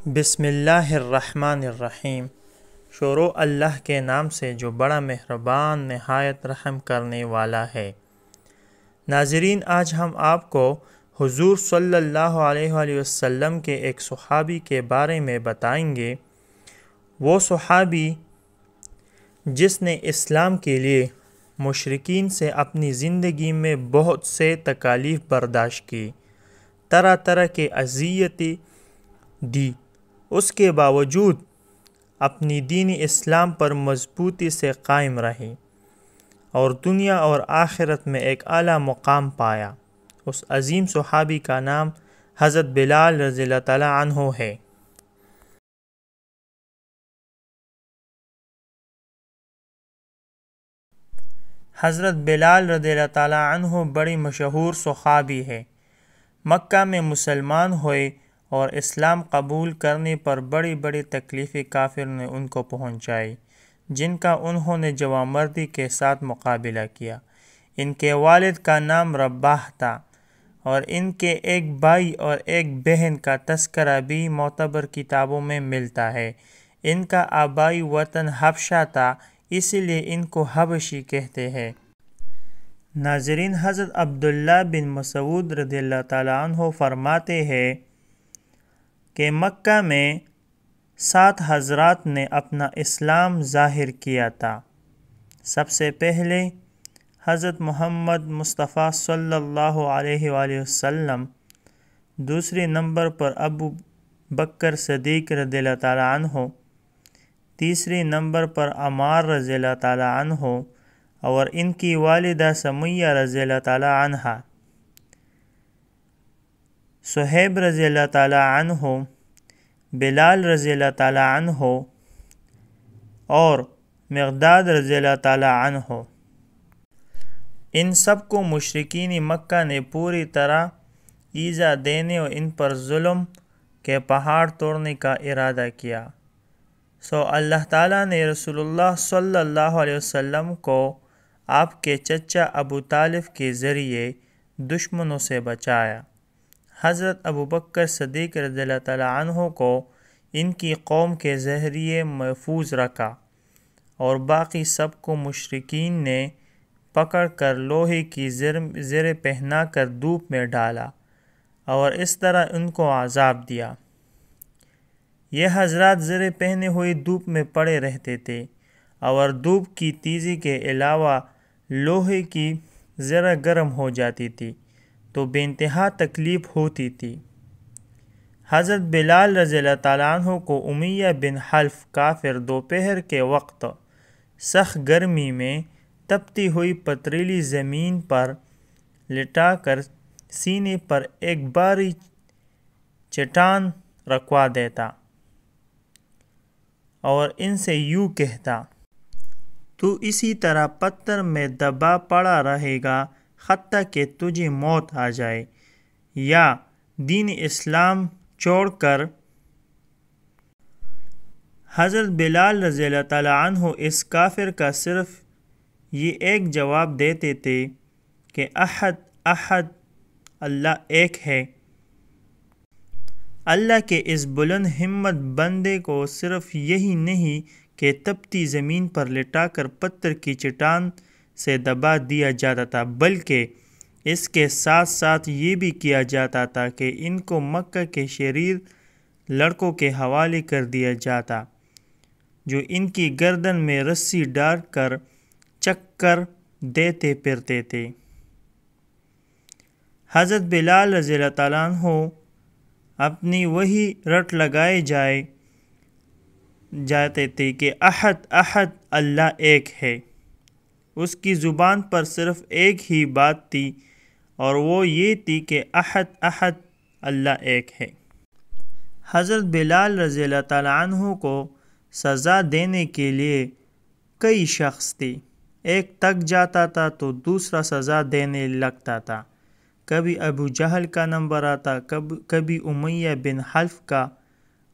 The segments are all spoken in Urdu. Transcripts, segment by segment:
بسم اللہ الرحمن الرحیم۔ شروع اللہ کے نام سے جو بڑا مہربان نہایت رحم کرنے والا ہے۔ ناظرین، آج ہم آپ کو حضور صلی اللہ علیہ وآلہ وسلم کے ایک صحابی کے بارے میں بتائیں گے۔ وہ صحابی جس نے اسلام کے لیے مشرکین سے اپنی زندگی میں بہت سے تکالیف برداشت کی، طرح طرح کے اذیتیں دی، اس کے باوجود اپنی دین اسلام پر مضبوطی سے قائم رہی اور دنیا اور آخرت میں ایک اعلیٰ مقام پایا۔ اس عظیم صحابی کا نام حضرت بلال رضی اللہ تعالیٰ عنہ ہے۔ حضرت بلال رضی اللہ تعالیٰ عنہ بڑی مشہور صحابی ہے۔ مکہ میں مسلمان ہوئے اور اسلام قبول کرنے پر بڑی بڑی تکلیفیں کافر نے ان کو پہنچائی، جن کا انہوں نے جوانمردی کے ساتھ مقابلہ کیا۔ ان کے والد کا نام رباح تھا اور ان کے ایک بھائی اور ایک بہن کا تذکرہ بھی معتبر کتابوں میں ملتا ہے۔ ان کا آبائی وطن حبشہ تھا، اسی لیے ان کو حبشی کہتے ہیں۔ ناظرین، حضرت عبداللہ بن مسعود رضی اللہ تعالیٰ عنہ فرماتے ہیں کہ مکہ میں 7 حضرات نے اپنا اسلام ظاہر کیا تھا۔ سب سے پہلے حضرت محمد مصطفیٰ صلی اللہ علیہ وآلہ وسلم، دوسرے نمبر پر ابو بکر صدیق رضی اللہ تعالیٰ عنہ، تیسرے نمبر پر عمار رضی اللہ تعالیٰ عنہ اور ان کی والدہ سمیہ رضی اللہ تعالیٰ عنہ، صہیب رضی اللہ تعالیٰ عنہ، بلال رضی اللہ تعالیٰ عنہ اور مقداد رضی اللہ تعالیٰ عنہ۔ ان سب کو مشرکین مکہ نے پوری طرح ایذا دینے اور ان پر ظلم کے پہاڑ توڑنے کا ارادہ کیا۔ اللہ تعالیٰ نے رسول اللہ صلی اللہ علیہ وسلم کو آپ کے چچا ابو طالب کے ذریعے دشمنوں سے بچایا۔ حضرت ابو بکر صدیق رضی اللہ تعالیٰ عنہ کو ان کی قوم کے ذریعے محفوظ رکھا اور باقی سب کو مشرکین نے پکڑ کر لوہے کی زریں پہنا کر دھوپ میں ڈالا اور اس طرح ان کو عذاب دیا۔ یہ حضرات زریں پہنے ہوئے دھوپ میں پڑے رہتے تھے اور دھوپ کی تیزی کے علاوہ لوہے کی زرہ گرم ہو جاتی تھی تو بے انتہا تکلیف ہوتی تھی۔ حضرت بلال رضی اللہ تعالیٰ عنہ کو امیہ بن حلف کافر دوپہر کے وقت سخت گرمی میں تپتی ہوئی پتریلی زمین پر لٹا کر سینے پر ایک بھاری چٹان رکھوا دیتا اور ان سے یوں کہتا، تو اسی طرح پتھر میں دبا پڑا رہے گا حتیٰ کہ تجھے موت آ جائے یا دین اسلام چھوڑ کر۔ حضرت بلال رضی اللہ تعالیٰ عنہ اس کافر کا صرف یہ ایک جواب دیتے تھے کہ احد احد، اللہ ایک ہے۔ اللہ کے اس بلند ہمت بندے کو صرف یہی نہیں کہ تپتی زمین پر لٹا کر پتھر کی چٹان سے دبا دیا جاتا تھا، بلکہ اس کے ساتھ ساتھ یہ بھی کیا جاتا تھا کہ ان کو مکہ کے شریر لڑکوں کے حوالے کر دیا جاتا جو ان کی گردن میں رسی ڈال کر چکر دیتے پھرتے تھے۔ حضرت بلال رضی اللہ تعالیٰ عنہ اپنی وہی رٹ لگائے جاتے تھے کہ احد احد، اللہ ایک ہے۔ اس کی زبان پر صرف ایک ہی بات تھی اور وہ یہ تھی کہ احد احد، اللہ ایک ہے۔ حضرت بلال رضی اللہ تعالیٰ عنہ کو سزا دینے کے لیے کئی شخص تھے۔ ایک تک جاتا تھا تو دوسرا سزا دینے لگتا تھا، کبھی ابو جہل کا نمبر آتا، کبھی امیہ بن حلف کا،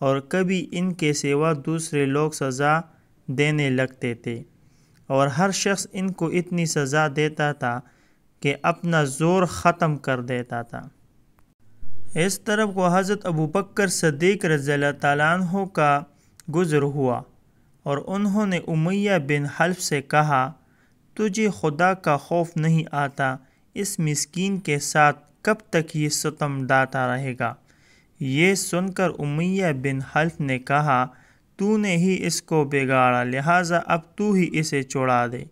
اور کبھی ان کے سوا دوسرے لوگ سزا دینے لگتے تھے، اور ہر شخص ان کو اتنی سزا دیتا تھا کہ اپنا زور ختم کر دیتا تھا۔ اس طرف کو حضرت ابو بکر صدیق رضی اللہ تعالیٰ عنہ کا گزر ہوا اور انہوں نے امیہ بن حلف سے کہا، تجھے خدا کا خوف نہیں آتا؟ اس مسکین کے ساتھ کب تک یہ ستم ڈھاتا رہے گا؟ یہ سن کر امیہ بن حلف نے کہا، تو نے ہی اس کو بگاڑا، لہٰذا اب تو ہی اسے چھڑا دے۔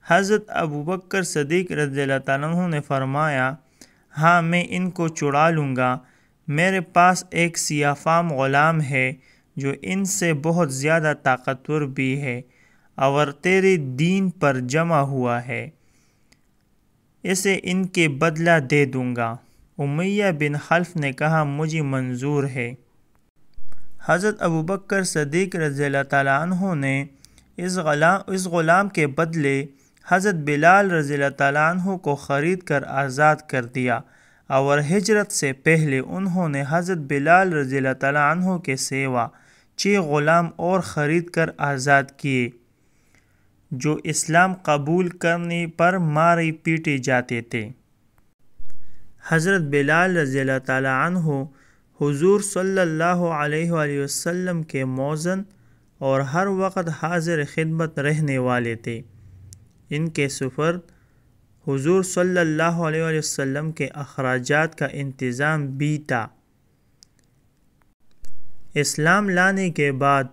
حضرت ابو بکر صدیق رضی اللہ تعالیٰ عنہ نے فرمایا، ہاں میں ان کو چھڑا لوں گا، میرے پاس ایک سیاہ فام غلام ہے جو ان سے بہت زیادہ طاقتور بھی ہے اور تیرے دین پر جمع ہوا ہے، اسے ان کے بدلہ دے دوں گا۔ امیہ بن حلف نے کہا، مجھے منظور ہے۔ حضرت ابو بکر صدیق رضی اللہ تعالیٰ عنہ نے اس غلام کے بدلے حضرت بلال رضی اللہ تعالیٰ عنہ کو خرید کر آزاد کر دیا، اور ہجرت سے پہلے انہوں نے حضرت بلال رضی اللہ تعالیٰ عنہ کے سوا 6 غلام اور خرید کر آزاد کیے جو اسلام قبول کرنے پر مارے پیٹے جاتے تھے۔ حضرت بلال رضی اللہ تعالیٰ عنہ حضور صلی اللہ علیہ وآلہ وسلم کے مؤذن اور ہر وقت حاضر خدمت رہنے والے تھے۔ ان کے سفر حضور صلی اللہ علیہ وآلہ وسلم کے اخراجات کا انتظام بھی تھا۔ اسلام لانے کے بعد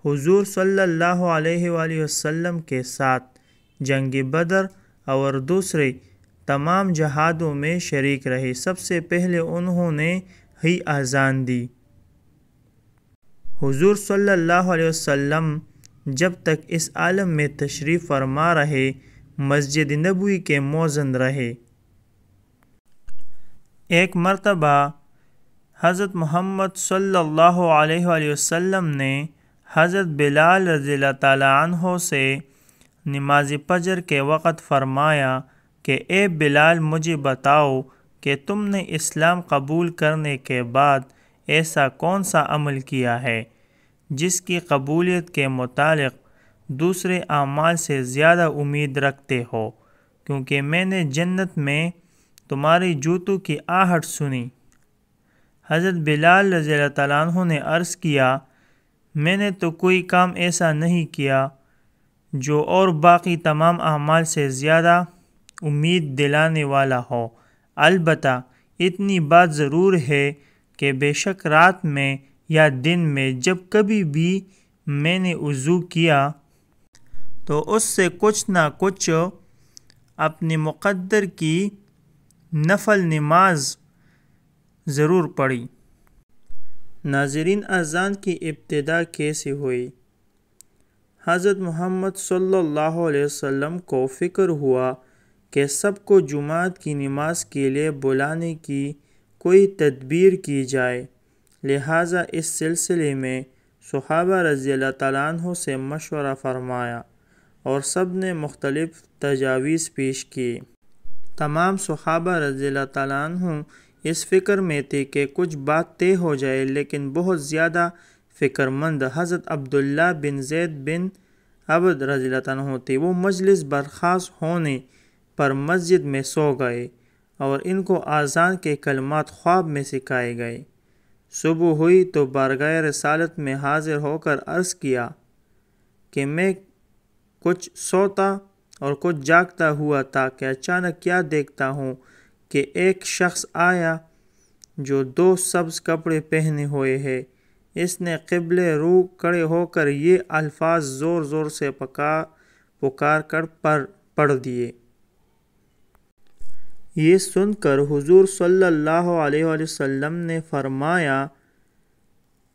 حضور صلی اللہ علیہ وآلہ وسلم کے ساتھ جنگ بدر اور دوسرے تمام جہادوں میں شریک رہے۔ سب سے پہلے انہوں نے ہی اذان دی۔ حضور صلی اللہ علیہ وسلم جب تک اس عالم میں تشریف فرما رہے مسجد نبوی کے مؤذن رہے۔ ایک مرتبہ حضرت محمد صلی اللہ علیہ وآلہ وسلم نے حضرت بلال رضی اللہ تعالیٰ عنہ سے نماز فجر کے وقت فرمایا کہ اے بلال، مجھے بتاؤ کہ تم نے اسلام قبول کرنے کے بعد ایسا کون سا عمل کیا ہے جس کی قبولیت کے متعلق دوسرے اعمال سے زیادہ امید رکھتے ہو، کیونکہ میں نے جنت میں تمہاری جوتوں کی آہٹ سنی۔ حضرت بلال رضی اللہ تعالیٰ عنہ نے عرض کیا، میں نے تو کوئی کام ایسا نہیں کیا جو اور باقی تمام اعمال سے زیادہ امید دلانے والا ہو، البتہ اتنی بات ضرور ہے کہ بے شک رات میں یا دن میں جب کبھی بھی میں نے وضو کیا تو اس سے کچھ نہ کچھ اپنے مقدر کی نفل نماز ضرور پڑھی۔ ناظرین، اذان کی ابتدا کیسے ہوئی؟ حضرت محمد صلی اللہ علیہ وسلم کو فکر ہوا کہ سب کو جمعہ کی نماز کے لیے بلانے کی کوئی تدبیر کی جائے، لہٰذا اس سلسلے میں صحابہ رضی اللہ تعالیٰ عنہ سے مشورہ فرمایا اور سب نے مختلف تجاویز پیش کی۔ تمام صحابہ رضی اللہ تعالیٰ عنہ اس فکر میں تھے کہ کچھ بات طے ہو جائے، لیکن بہت زیادہ فکر مند حضرت عبداللہ بن زید بن عبد رضی اللہ تعالیٰ عنہ تھے۔ وہ مجلس برخاست ہونے پر مسجد میں سو گئے اور ان کو اذان کے کلمات خواب میں سکھائے گئے۔ صبح ہوئی تو بارگاہ رسالت میں حاضر ہو کر عرض کیا کہ میں کچھ سوتا اور کچھ جاگتا ہوا تھا کہ اچانک کیا دیکھتا ہوں کہ ایک شخص آیا جو 2 سبز کپڑے پہنے ہوئے ہے۔ اس نے قبلے رو کھڑے ہو کر یہ الفاظ زور زور سے پکار کر پڑھ دیے۔ یہ سن کر حضور صلی اللہ علیہ وآلہ وسلم نے فرمایا،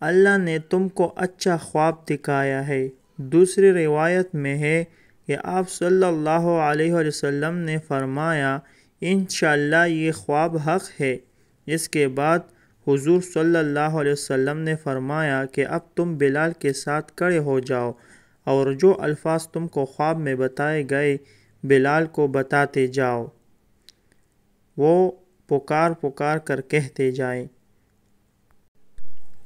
اللہ نے تم کو اچھا خواب دکھایا ہے۔ دوسری روایت میں ہے کہ آپ صلی اللہ علیہ وآلہ وسلم نے فرمایا، انشاءاللہ یہ خواب حق ہے۔ اس کے بعد حضور صلی اللہ علیہ وسلم نے فرمایا کہ اب تم بلال کے ساتھ کھڑے ہو جاؤ اور جو الفاظ تم کو خواب میں بتائے گئے بلال کو بتاتے جاؤ، وہ پکار کر کہتے جائیں،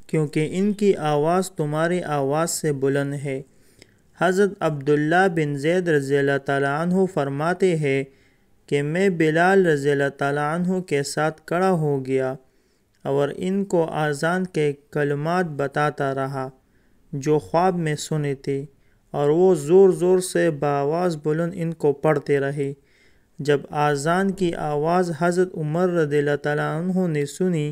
کیونکہ ان کی آواز تمہاری آواز سے بلند ہے۔ حضرت عبداللہ بن زید رضی اللہ تعالیٰ عنہ فرماتے ہیں کہ میں بلال رضی اللہ تعالیٰ عنہ کے ساتھ کھڑا ہو گیا اور ان کو اذان کے کلمات بتاتا رہا جو خواب میں سنے تھے، اور وہ زور زور سے بآواز بلند ان کو پڑھتے رہے۔ جب اذان کی آواز حضرت عمر رضی اللہ تعالیٰ عنہ نے سنی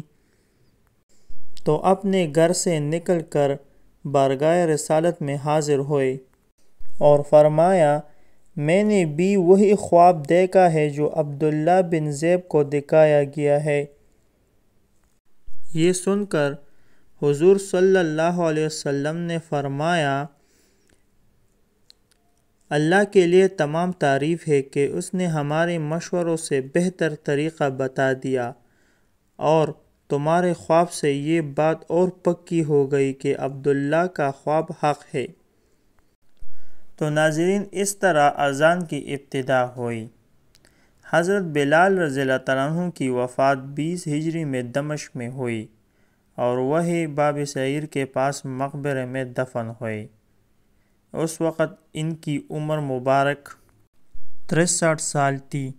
تو اپنے گھر سے نکل کر بارگاہ رسالت میں حاضر ہوئے اور فرمایا، میں نے بھی وہی خواب دیکھا ہے جو عبداللہ بن زیب کو دکھایا گیا ہے۔ یہ سن کر حضور صلی اللہ علیہ وسلم نے فرمایا، اللہ کے لیے تمام تعریف ہے کہ اس نے ہمارے مشوروں سے بہتر طریقہ بتا دیا، اور تمہارے خواب سے یہ بات اور پکی ہو گئی کہ عبداللہ کا خواب حق ہے۔ تو ناظرین، اس طرح اذان کی ابتدا ہوئی۔ حضرت بلال رضی اللہ تعالیٰ عنہ کی وفات 20 ہجری میں دمشق میں ہوئی اور وہی باب سعیر کے پاس مقبرے میں دفن ہوئے۔ اس وقت ان کی عمر مبارک 63 سال تھی۔